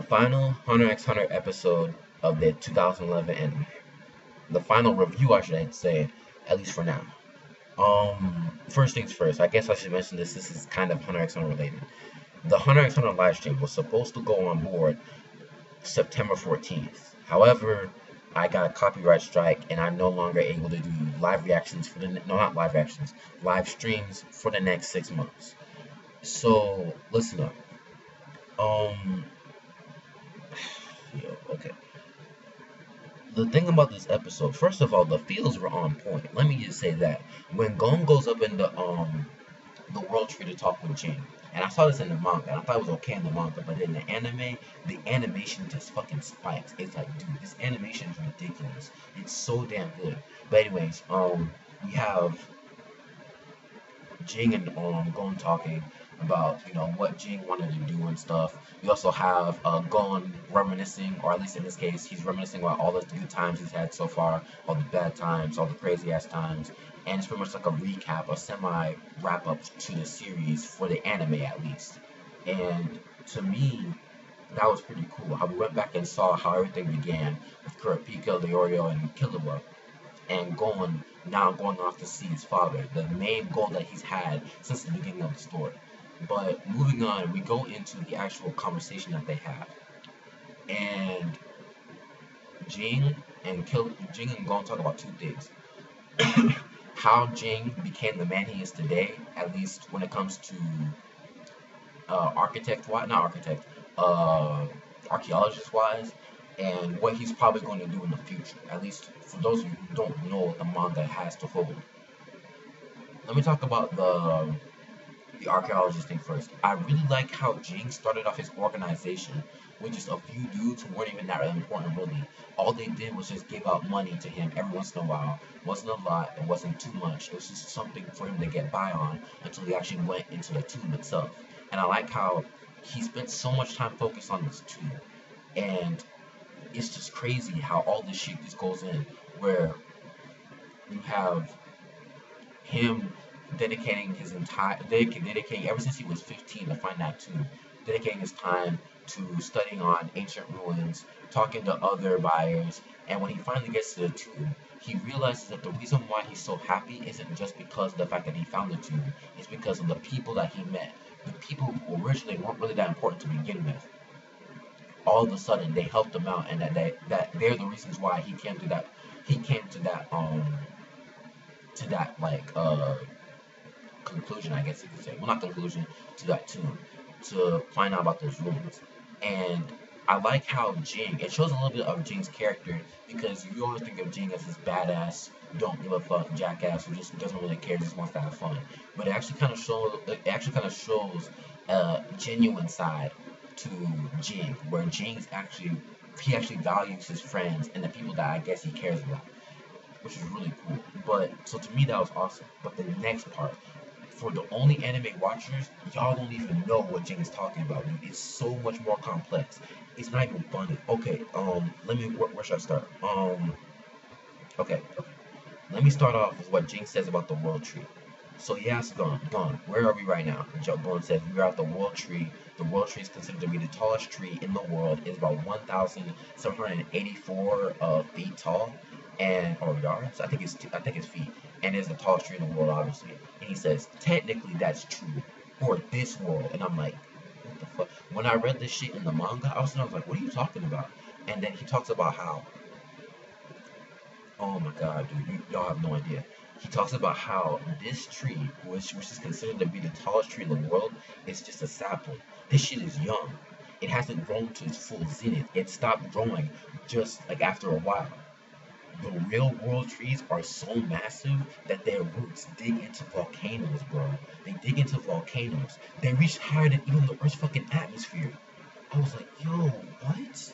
final Hunter x Hunter episode of the 2011 anime. The final review, I should say, at least for now. First things first, I guess I should mention this. This is kind of Hunter x Hunter related. The Hunter x Hunter live stream was supposed to go on board September 14th. However, I got a copyright strike and I'm no longer able to do live reactions for the no, not live reactions, live streams for the next 6 months. So listen up. Um, okay. The thing about this episode, first of all, the feels were on point. Let me just say that when Gon goes up in the world tree to talk with Jing, and I saw this in the manga, and I thought it was okay in the manga, but in the anime, the animation just fucking spikes. It's like, dude, this animation is ridiculous. It's so damn good. But anyways, we have Jing and Gon talking about what Jing wanted to do and stuff. We also have Gon reminiscing, or at least in this case, he's reminiscing about all the good times he's had so far, all the bad times, all the crazy ass times, and it's pretty much like a recap, a semi wrap up to the series for the anime at least. And to me, that was pretty cool. How we went back and saw how everything began with Kurapika, Leorio, and Killua, and going off to see his father, the main goal that he's had since the beginning of the story. But moving on, we go into the actual conversation that they have, and Jing and Gon talk about two things: how Jing became the man he is today, at least when it comes to archaeologist wise, and what he's probably going to do in the future. At least for those of you who don't know what the manga has to hold. Let me talk about the archaeologist thing first. I really like how Jing started off his organization with just a few dudes who weren't even that important really. All they did was just give out money to him every once in a while. It wasn't a lot, it wasn't too much. It was just something for him to get by on until he actually went into the tomb itself. And I like how he spent so much time focused on this tomb. And it's just crazy how all this shit just goes in, where you have him dedicating ever since he was 15 to find that tomb, dedicating his time to studying on ancient ruins, talking to other buyers, and when he finally gets to the tomb, he realizes that the reason why he's so happy isn't just because of the fact that he found the tomb, it's because of the people that he met. The people who originally weren't really that important to begin with. All of a sudden they helped him out, and that they're the reasons why he came to that conclusion, I guess you could say. Well, not conclusion, to that tomb, to find out about those ruins. And I like how it shows a little bit of Jing's character, because you always think of Jing as this badass, don't give a fuck jackass who just doesn't really care, just wants to have fun. But it actually kind of shows a genuine side to Jing, where he actually values his friends and the people that I guess he cares about, which is really cool. But so to me that was awesome. But the next part, for the only anime watchers, y'all don't even know what Jing is talking about, dude. It's so much more complex. It's not even funny. Okay, where should I start? Okay. Let me start off with what Jing says about the world tree. So he asks Gon, where are we right now? Gon says, we are at the world tree. The world tree is considered to be the tallest tree in the world. It's about 1,784 feet tall, or yards. I think it's feet, and it's the tallest tree in the world, obviously. And he says, technically that's true for this world. And I'm like, what the fuck? When I read this shit in the manga, I was like, what are you talking about? And then he talks about how, oh my god, dude, y'all have no idea. He talks about how this tree, which is considered to be the tallest tree in the world, is just a sapling. This shit is young. It hasn't grown to its full zenith. It stopped growing just like after a while. The real world trees are so massive that their roots dig into volcanoes, bro. They dig into volcanoes. They reach higher than even the Earth's fucking atmosphere. I was like, yo, what?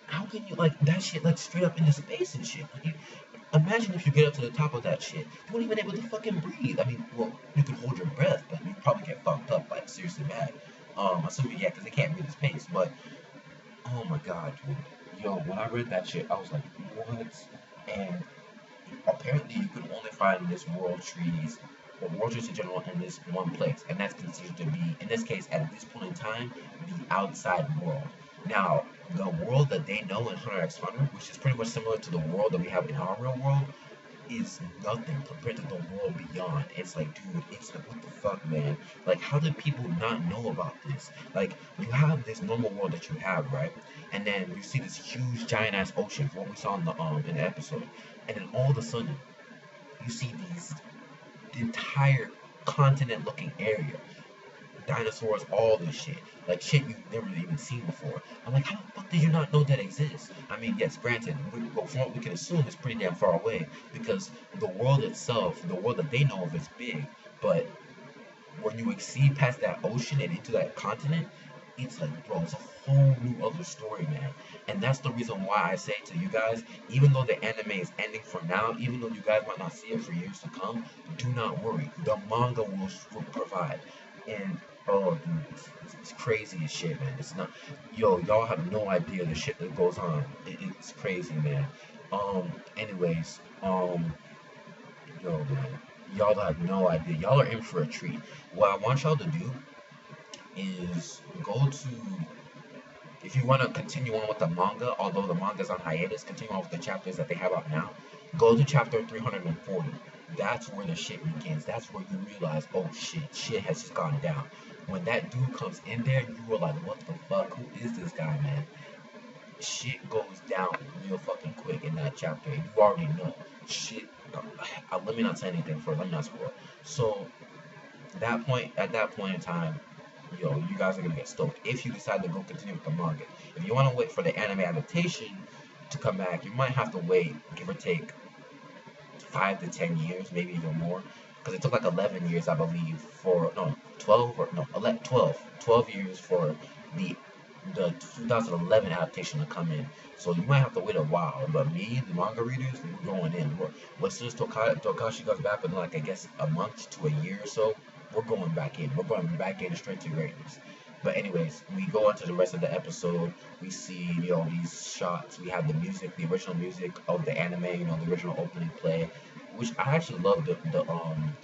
How can you, like, that shit, like, straight up into space and shit? Like, imagine if you get up to the top of that shit, you won't even able to fucking breathe. I mean, well, you can hold your breath, but you probably get fucked up, like, seriously bad. Assuming, yeah, because they can't breathe in space, but, oh my god, dude. Yo, when I read that shit, I was like, what? And apparently you could only find this world trees or world just in general in this one place, and that's considered to be, in this case, at this point in time, the outside world. Now, the world that they know in Hunter x Hunter, which is pretty much similar to the world that we have in our real world, is nothing compared to the world beyond. It's like, dude, it's like, what the fuck, man? Like, how did people not know about this? Like, you have this normal world that you have, right? And then you see this huge, giant ass ocean, what we saw in the episode, and then all of a sudden, you see these the entire continent-looking area, dinosaurs, all this shit. Like shit you've never even seen before. I'm like, how the fuck did you not know that exists? I mean, yes, granted, but from what we can assume, it's pretty damn far away because the world itself, the world that they know of, is big. But when you exceed past that ocean and into that continent, it's like, bro, it's a whole new other story, man. And that's the reason why I say to you guys, even though the anime is ending for now, even though you guys might not see it for years to come, do not worry. The manga will provide. And oh, dude, it's crazy as shit, man. It's not, yo, y'all have no idea the shit that goes on. It's crazy, man. Anyways, yo, man, y'all have no idea. Y'all are in for a treat. What I want y'all to do is go to, if you want to continue on with the manga, although the manga's on hiatus, continue on with the chapters that they have out now, go to chapter 340. That's where the shit begins. That's where you realize, oh shit has just gone down. When that dude comes in there, you were like, what the fuck? Who is this guy, man? Shit goes down real fucking quick in that chapter, and you already know. Shit, let me not say anything first. Let me not spoil. So, at that point in time, yo, you guys are gonna get stoked if you decide to go continue with the manga. If you want to wait for the anime adaptation to come back, you might have to wait, give or take 5 to 10 years, maybe even more, because it took like 11 years, I believe, for no 12 or no 11, 12 years for the 2011 adaptation to come in. So you might have to wait a while. But me, the manga readers, we're going in. As soon as Tokashi comes back in like I guess a month to a year or so, we're going back in. We're going back in straight to greatness. But anyways, we go on to the rest of the episode. We see, these shots. We have the music, the original music of the anime, the original opening play, which I actually love the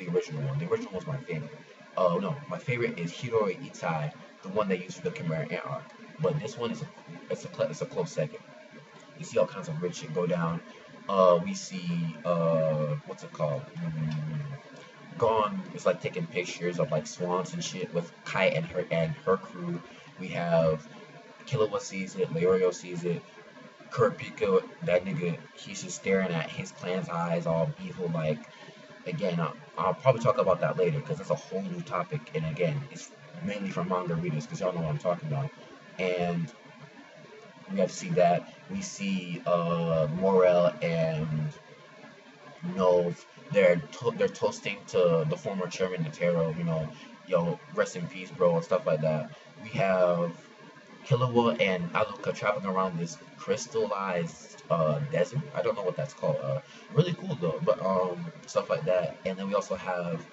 original one. The original was my favorite. Oh no, my favorite is Hiroi Itai, the one they used for the Chimera Ant arc. But this one is a close second. You see all kinds of rich shit go down. We see what's it called? Gon is like taking pictures of like swans and shit with Kai and her crew. We have Killua sees it, Leorio sees it, Kurapika, that nigga, he's just staring at his clan's eyes, all evil. Like, again, I'll probably talk about that later because that's a whole new topic. And again, it's mainly for manga readers because y'all know what I'm talking about. And we have to see that. We see Morel and Nove. They're toasting to the former chairman Netero. Yo, rest in peace, bro, and stuff like that. We have Killua and Aluka traveling around this crystallized desert. I don't know what that's called. Really cool though, but stuff like that. And then we also have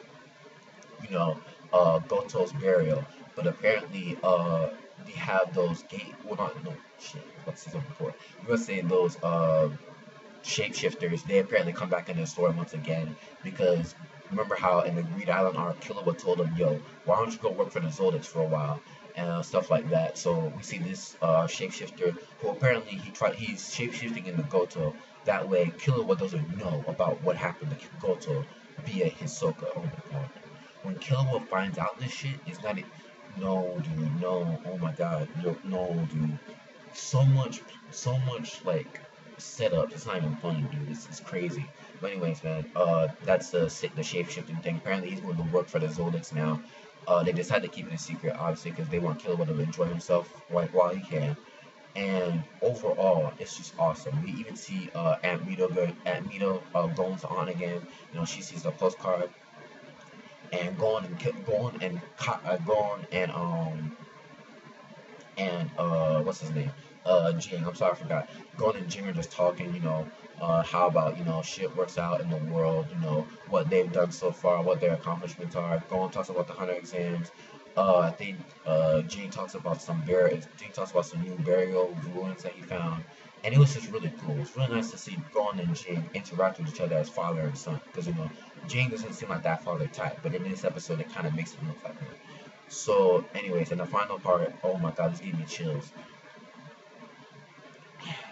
Goto's burial. But apparently they have those gate. Well, not no shit. Let's see something before. We're gonna say those shapeshifters. They apparently come back in the story once again because remember how in the Greed Island arc, Killua told him, "Yo, why don't you go work for the Zoldyck for a while?" And stuff like that. So we see this shapeshifter who apparently he's shapeshifting into Goto. That way, Killua doesn't know about what happened to Goto via Hisoka. Oh my god. When Killua finds out this shit, it's not. No, dude, no. Oh my god, no, dude. So much like setup. It's not even funny, dude. It's crazy. But anyways, man, that's the shape shifting thing. Apparently, he's going to work for the Zoldycks now. They decided to keep it a secret, obviously, because they want Killua to enjoy himself while he can. And overall, it's just awesome. We even see Aunt Mito going on again. She sees the postcard and Gon and what's his name? Jing. I'm sorry, I forgot. Gon and Jing are just talking. How about shit works out in the world. What they've done so far, what their accomplishments are. Gon talks about the 100 exams. I think Jing talks about Jing talks about some new burial ruins that he found, and it was just really cool. It was really nice to see Gon and Jing interact with each other as father and son, because Jing doesn't seem like that father type, but in this episode it kind of makes him look like him. So, anyways, in the final part, oh my god, this gave me chills.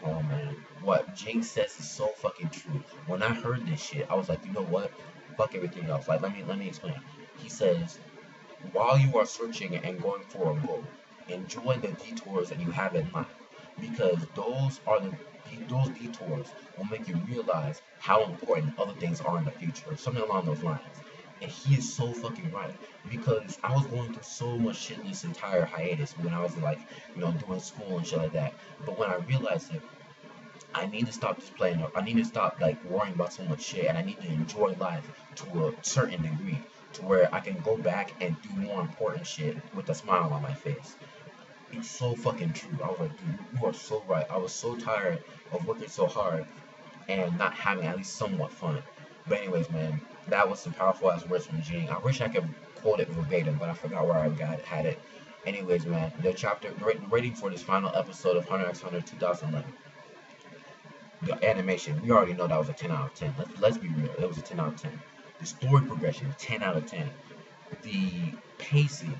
Oh man, what Jing says is so fucking true. When I heard this shit, I was like, you know what? Fuck everything else. Like, let me explain. He says, while you are searching and going for a goal, enjoy the detours that you have in life, because those detours will make you realize how important other things are in the future, something along those lines. And he is so fucking right, because I was going through so much shit this entire hiatus when I was like, doing school and shit like that. But when I realized it, I need to stop just playing. I need to stop like worrying about so much shit, and I need to enjoy life to a certain degree, to where I can go back and do more important shit with a smile on my face. It's so fucking true. I was like, dude, you are so right. I was so tired of working so hard and not having at least somewhat fun. But anyways, man, that was some powerful ass words from Jing. I wish I could quote it verbatim, but I forgot where had it. Anyways, man, the rating for this final episode of Hunter x Hunter 2011. The animation, we already know that was a 10 out of 10. Let's be real, it was a 10 out of 10. The story progression, 10 out of 10. The pacing,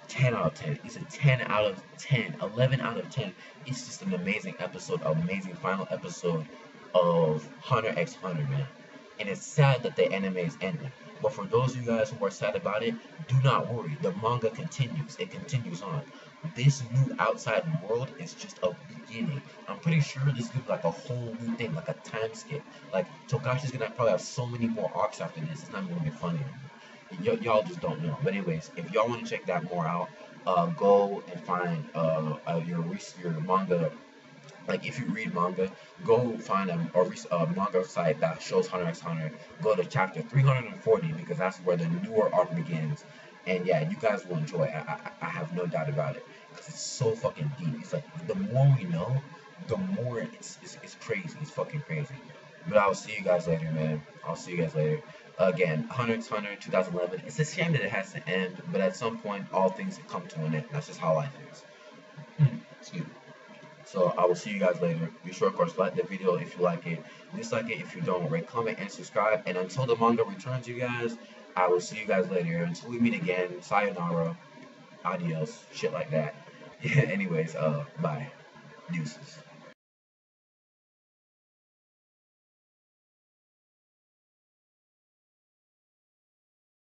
10 out of 10. It's a 10 out of 10, 11 out of 10. It's just an amazing episode, amazing final episode of Hunter x Hunter, man. And it's sad that the anime is ending. But for those of you guys who are sad about it, do not worry. The manga continues. It continues on. This new outside world is just a beginning. I'm pretty sure this is gonna be like a whole new thing, like a time skip. Like Togashi's gonna probably have so many more arcs after this. It's not even gonna be funny anymore. Y'all just don't know. But anyways, if y'all want to check that more out, go and find your manga. Like if you read manga, go find a manga site that shows Hunter x Hunter. Go to chapter 340 because that's where the newer arc begins. And yeah, you guys will enjoy it. I have no doubt about it because it's so fucking deep. It's like the more we know, the more it's crazy. It's fucking crazy. But I'll see you guys later, man. I'll see you guys later. Again, Hunter x Hunter 2011. It's a shame that it has to end, but at some point, all things come to an end. That's just how life is. Excuse me. So I will see you guys later. Be sure, of course, like the video if you like it. Dislike it if you don't. Rate, comment, and subscribe. And until the manga returns, you guys, I will see you guys later. Until we meet again, sayonara, adios, shit like that. Yeah, anyways, bye. Deuces.